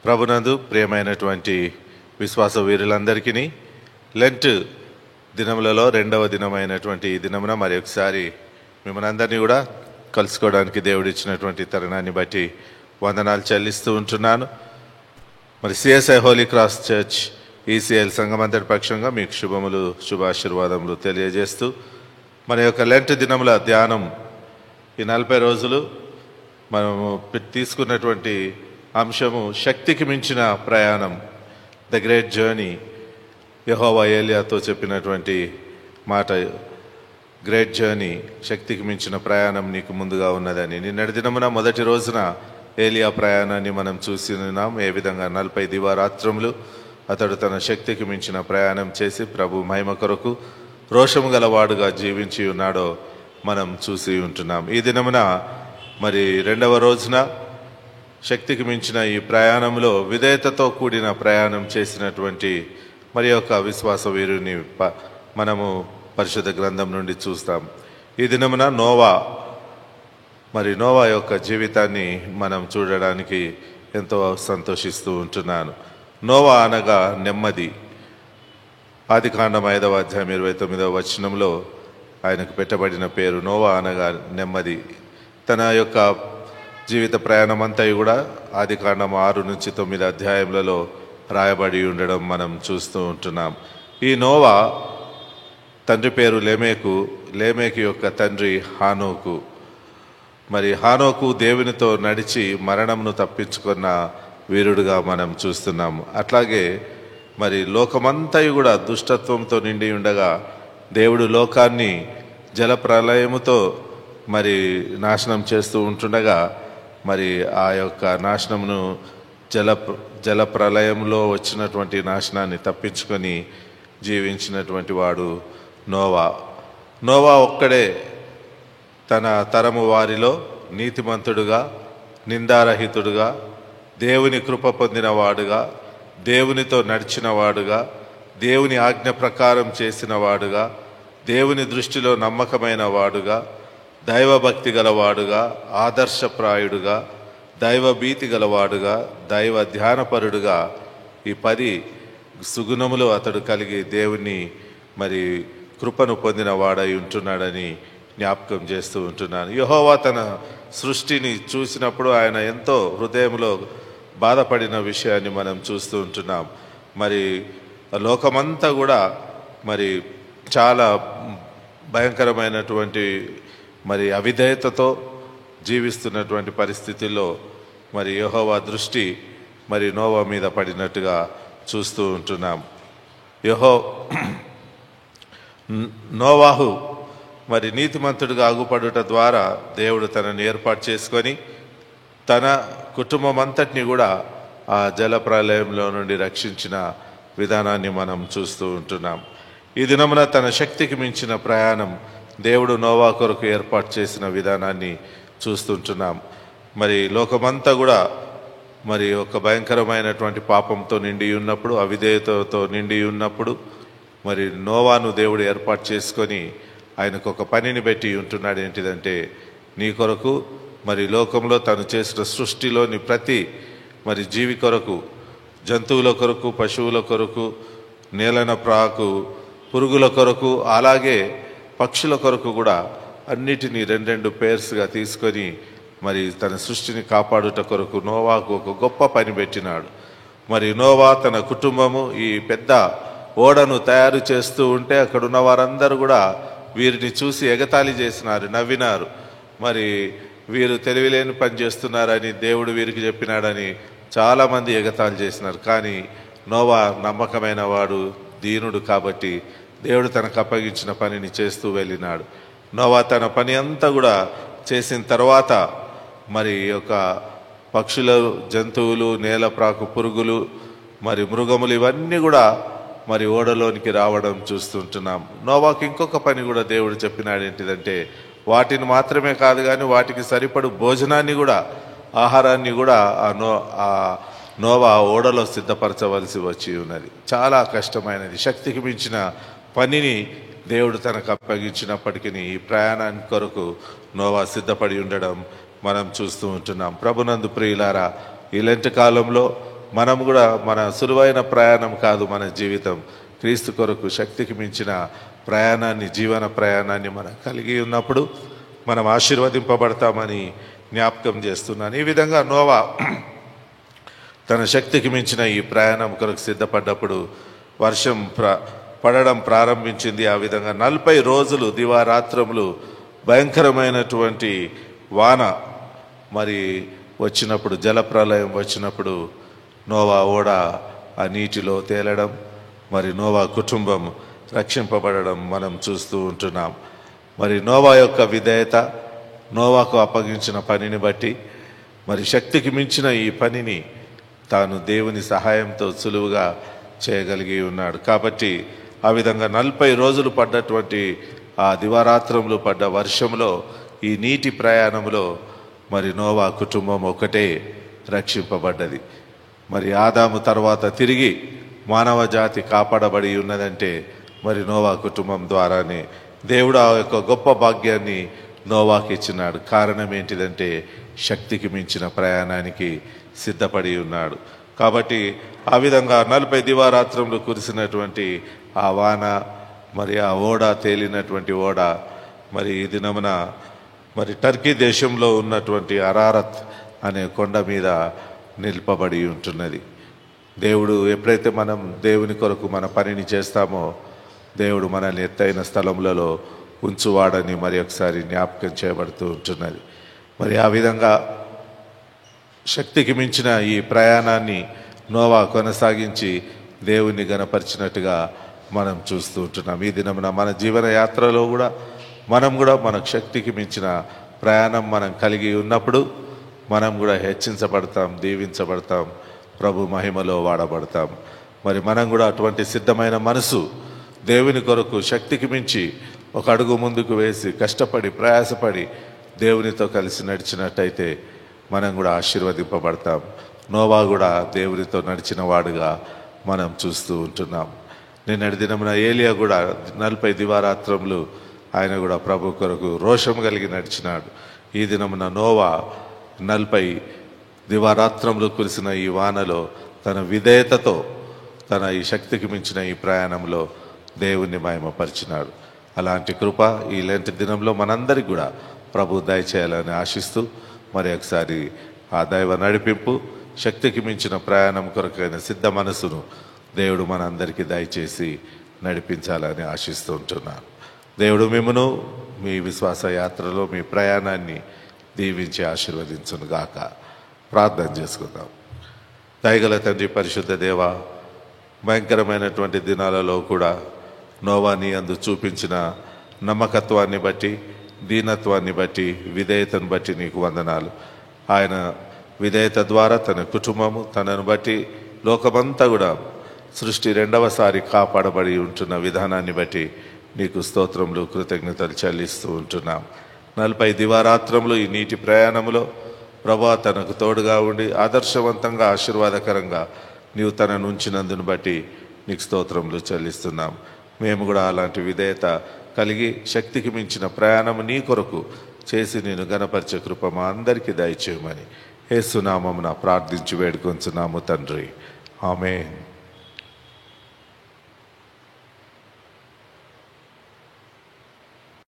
ప్రభునందు ప్రియమైనటువంటి విశ్వాస వీరులందరికీ లెంట్ దినములలో రెండవ దినమైనటువంటి ఈ దినమున మరి ఒకసారి మిమ్మల్ని అందరినీ కూడా కలుసుకోవడానికి దేవుడు ఇచ్చినటువంటి తరుణాన్ని బట్టి వందనాలు చెల్లిస్తూ ఉంటున్నాను. మరి CSI Holy Cross church ECL సంఘమంతటి పక్షంగా మీకు శుభములు శుభాశీర్వాదములు తెలియజేస్తూ మన యొక్క లెంట్ దినముల ధ్యానం ఈ 40 రోజులు మనము తీసుకున్నటువంటి అంశము శక్తికి మించిన ప్రయాణం, ద గ్రేట్ జర్నీ. యెహోవా ఏలియాతో చెప్పినటువంటి మాట, గ్రేట్ జర్నీ, శక్తికి మించిన ప్రయాణం నీకు ముందుగా ఉన్నదని. నిన్నటి దినమున మొదటి రోజున ఏలియా ప్రయాణాన్ని మనం చూసి ఉన్నాం. ఏ విధంగా 40 దివారాత్రములు అతడు తన శక్తికి మించిన ప్రయాణం చేసి ప్రభు మహిమ కొరకు రోషము గలవాడుగా జీవించి ఉన్నాడో మనం చూసి ఉంటున్నాం. ఈ దినమున మరి రెండవ రోజున శక్తికి మించిన ఈ ప్రయాణంలో విధేయతతో కూడిన ప్రయాణం చేసినటువంటి మరి యొక్క విశ్వాస వీరుని మనము పరిశుద్ధ గ్రంథం నుండి చూస్తాం. ఈ దినమున నోవా యొక్క జీవితాన్ని మనం చూడడానికి ఎంతో సంతోషిస్తూ ఉంటున్నాను. నోవా అనగా నెమ్మది. ఆదికాండం 5వ అధ్యాయం 29వ వచనంలో ఆయనకు పెట్టబడిన పేరు నోవా అనగా నెమ్మది. తన యొక్క జీవిత ప్రయాణం అంతా కూడా ఆదికాండం 6 నుంచి 9 అధ్యాయములలో రాయబడి ఉండడం మనం చూస్తూ ఉంటున్నాం. ఈ నోవా తండ్రి పేరు లేమేకు, లేమేకు యొక్క తండ్రి హానోకు. మరి హానోకు దేవునితో నడిచి మరణమును తప్పించుకున్న వీరుడుగా మనం చూస్తున్నాము. అట్లాగే మరి లోకమంతయు కూడా దుష్టత్వంతో నిండి ఉండగా దేవుడు లోకాన్ని జల ప్రళయముతో మరి నాశనం చేస్తూ ఉంటుండగా మరి ఆ యొక్క నాశనమును జల ప్రళయంలో వచ్చినటువంటి నాశనాన్ని తప్పించుకొని జీవించినటువంటి వాడు నోవా ఒక్కడే తన తరము వారిలో నీతిమంతుడుగా, నిందారహితుడుగా, దేవుని కృప పొందిన వాడుగా, దేవునితో నడిచిన వాడుగా, దేవుని ఆజ్ఞ ప్రకారం చేసిన వాడుగా, దేవుని దృష్టిలో నమ్మకమైన వాడుగా, దైవభక్తి గలవాడుగా, ఆదర్శప్రాయుడుగా, దైవభీతి గలవాడుగా, దైవ ధ్యానపరుడుగా ఈ 10 సుగుణములు అతడు కలిగి దేవుని మరి కృపను పొందిన వాడై ఉంటున్నాడని జ్ఞాపకం చేస్తూ ఉంటున్నాను. యెహోవా తన సృష్టిని చూసినప్పుడు ఆయన ఎంతో హృదయంలో బాధపడిన విషయాన్ని మనం చూస్తూ ఉంటున్నాం. మరి లోకమంతా కూడా మరి చాలా భయంకరమైనటువంటి మరి అవిధేయతతో జీవిస్తున్నటువంటి పరిస్థితుల్లో మరి యెహోవా దృష్టి మరి నోవా మీద పడినట్టుగా చూస్తూ ఉంటున్నాం. నోవాహు మరి నీతిమంతుడిగా అగుపడుట ద్వారా దేవుడు తనని ఏర్పాటు చేసుకొని తన కుటుంబం అంతటిని కూడా ఆ జల ప్రళయంలో నుండి రక్షించిన విధానాన్ని మనం చూస్తూ ఉంటున్నాం. ఈ దినమున తన శక్తికి మించిన ప్రయాణం దేవుడు నోవా కొరకు ఏర్పాటు చేసిన విధానాన్ని చూస్తుంటున్నాం. మరి లోకమంతా కూడా మరి ఒక భయంకరమైనటువంటి పాపంతో నిండి ఉన్నప్పుడు, అవిధేయతతో నిండి ఉన్నప్పుడు మరి నోవాను దేవుడు ఏర్పాటు చేసుకొని ఆయనకు ఒక పనిని పెట్టి ఉంటున్నాడు. ఏంటిదంటే నీ కొరకు మరి లోకంలో తను చేసిన సృష్టిలోని ప్రతి మరి జీవి కొరకు, జంతువుల కొరకు, పశువుల కొరకు, నేలన ప్రాకు, పురుగుల కొరకు, అలాగే పక్షుల కొరకు కూడా అన్నిటినీ 2 పేర్స్గా తీసుకొని మరి తన సృష్టిని కాపాడుట కొరకు నోవాకు ఒక గొప్ప పని పెట్టినాడు. మరి నోవా తన కుటుంబము ఈ పెద్ద ఓడను తయారు చేస్తూ ఉంటే అక్కడ ఉన్న వారందరూ కూడా వీరిని చూసి ఎగతాళి చేసినారు, నవ్వినారు. మరి వీరు తెలివిలేని పని చేస్తున్నారని దేవుడు వీరికి చెప్పినాడని చాలామంది ఎగతాళి చేసినారు. కానీ నోవా నమ్మకమైన వాడు, దీనుడు కాబట్టి దేవుడు తనకు అప్పగించిన పనిని చేస్తూ వెళ్ళినాడు. నోవా తన పని అంతా కూడా చేసిన తర్వాత మరి యొక్క పక్షులు, జంతువులు, నేలప్రాకు, పురుగులు, మరి మృగములు ఇవన్నీ కూడా మరి ఓడలోనికి రావడం చూస్తుంటున్నాం. నోవాకు ఇంకొక పని కూడా దేవుడు చెప్పినాడు. ఏంటిదంటే వాటిని మాత్రమే కాదు కానీ వాటికి సరిపడు భోజనాన్ని కూడా, ఆహారాన్ని కూడా ఆ నోవా ఓడలో సిద్ధపరచవలసి వచ్చి ఉన్నది. చాలా కష్టమైనది, శక్తికి మించిన పనిని దేవుడు తనకు అప్పగించినప్పటికీ ఈ ప్రయాణానికి కొరకు నోవా సిద్ధపడి ఉండడం మనం చూస్తూ ఉంటున్నాం. ప్రభునందు ప్రియులారా, ఈ లెంట్ కాలంలో మనం కూడా మన సులువైన ప్రయాణం కాదు మన జీవితం. క్రీస్తు కొరకు శక్తికి మించిన ప్రయాణాన్ని, జీవన ప్రయాణాన్ని మనం కలిగి ఉన్నప్పుడు మనం ఆశీర్వదింపబడతామని జ్ఞాపకం చేస్తున్నాను. ఈ విధంగా నోవా తన శక్తికి మించిన ఈ ప్రయాణం కొరకు సిద్ధపడ్డప్పుడు వర్షం పడడం ప్రారంభించింది. ఆ విధంగా 40 రోజులు దివారాత్రములు భయంకరమైనటువంటి వాన మరి వచ్చినప్పుడు, జలప్రలయం వచ్చినప్పుడు నోవా ఓడ ఆ నీటిలో తేలడం, మరి నోవా కుటుంబం రక్షింపబడడం మనం చూస్తూ ఉంటున్నాం. మరి నోవా యొక్క విధేయత, నోవాకు అప్పగించిన పనిని బట్టి మరి శక్తికి మించిన ఈ పనిని తాను దేవుని సహాయంతో సులువుగా చేయగలిగి ఉన్నాడు. కాబట్టి ఆ విధంగా 40 రోజులు పడ్డటువంటి ఆ దివారాత్రములు పడ్డ వర్షంలో, ఈ నీటి ప్రయాణంలో మరి నోవా కుటుంబం ఒకటే రక్షింపబడ్డది. మరి ఆదాము తర్వాత తిరిగి మానవ జాతి కాపాడబడి ఉన్నదంటే మరి నోవా కుటుంబం ద్వారానే. దేవుడు ఆ యొక్క గొప్ప భాగ్యాన్ని నోవాకి ఇచ్చినాడు. కారణం ఏంటిదంటే శక్తికి మించిన ప్రయాణానికి సిద్ధపడి ఉన్నాడు. కాబట్టి ఆ విధంగా 40 దివారాత్రములు కురిసినటువంటి ఆ వాన, మరి ఆ ఓడ, తేలినటువంటి ఓడ మరి ఈ దినమున మరి టర్కీ దేశంలో ఉన్నటువంటి అరారత్ అనే కొండ మీద నిలిపబడి ఉంటున్నది. దేవుడు ఎప్పుడైతే మనం దేవుని కొరకు మన పనిని చేస్తామో దేవుడు మనల్ని ఎత్తైన స్థలములలో ఉంచువాడని మరి ఒకసారి జ్ఞాపకం చేయబడుతూ ఉంటున్నది. మరి ఆ విధంగా శక్తికి మించిన ఈ ప్రయాణాన్ని నోవా కొనసాగించి దేవుని గణపరిచినట్టుగా మనం చూస్తూ ఉంటున్నాం. ఈ దినమున మన జీవన యాత్రలో కూడా మనం కూడా మనకు శక్తికి మించిన ప్రయాణం మనం కలిగి ఉన్నప్పుడు మనం కూడా హెచ్చించబడతాం, దీవించబడతాం, ప్రభు మహిమలో వాడబడతాం. మరి మనం కూడా అటువంటి సిద్ధమైన మనసు దేవుని కొరకు శక్తికి మించి ఒక అడుగు ముందుకు వేసి కష్టపడి ప్రయాసపడి దేవునితో కలిసి నడిచినట్టయితే మనం కూడా ఆశీర్వదింపబడతాం. నోవా కూడా దేవునితో నడిచిన వాడుగా మనం చూస్తూ ఉంటున్నాం. నిన్నటి దినమున ఏలియా కూడా 40 దివారాత్రములు ఆయన కూడా ప్రభు కొరకు రోషం కలిగి నడిచినాడు. ఈ దినమున నోవా 40 దివారాత్రములు కురిసిన ఈ వానలో తన విధేయతతో తన ఈ శక్తికి మించిన ఈ ప్రయాణంలో దేవుణ్ణి మహిమపరిచినాడు. అలాంటి కృప ఈ లెంట్ దినంలో మనందరికీ కూడా ప్రభు దయచేయాలని ఆశిస్తూ మరి ఒకసారి ఆ దైవ నడిపింపు, శక్తికి మించిన ప్రయాణం కొరకైన సిద్ధ మనసును దేవుడు మనందరికీ దయచేసి నడిపించాలని ఆశిస్తూ ఉంటున్నాను. దేవుడు మిమ్మును మీ విశ్వాస యాత్రలో మీ ప్రయాణాన్ని దీవించి ఆశీర్వదించును గాక. ప్రార్థన చేసుకుందాం. దయగల తండ్రి, పరిశుద్ధ దేవ, భయంకరమైనటువంటి దినాలలో కూడా నోవాని అందు చూపించిన నమ్మకత్వాన్ని బట్టి, దీనత్వాన్ని బట్టి, విధేయతను బట్టి నీకు వందనాలు. ఆయన విధేయత ద్వారా తన కుటుంబము, తనను బట్టి లోకమంతా కూడా సృష్టి రెండవసారి కాపాడబడి ఉంటున్న విధానాన్ని బట్టి నీకు స్తోత్రములు, కృతజ్ఞతలు చెల్లిస్తూ ఉంటున్నాం. 40 దివారాత్రములు ఈ నీటి ప్రయాణములో ప్రభా తనకు తోడుగా ఉండి ఆదర్శవంతంగా, ఆశీర్వాదకరంగా నీవు తనను ఉంచినందును బట్టి నీకు స్తోత్రములు చెల్లిస్తున్నాం. మేము కూడా అలాంటి విధేయత కలిగి శక్తికి మించిన ప్రయాణం నీ కొరకు చేసి నేను గణపరిచే కృప మా అందరికీ దయచేయమని యేసు నామమున ప్రార్థించి వేడుకొంచున్నాము తండ్రి. ఆమేన్.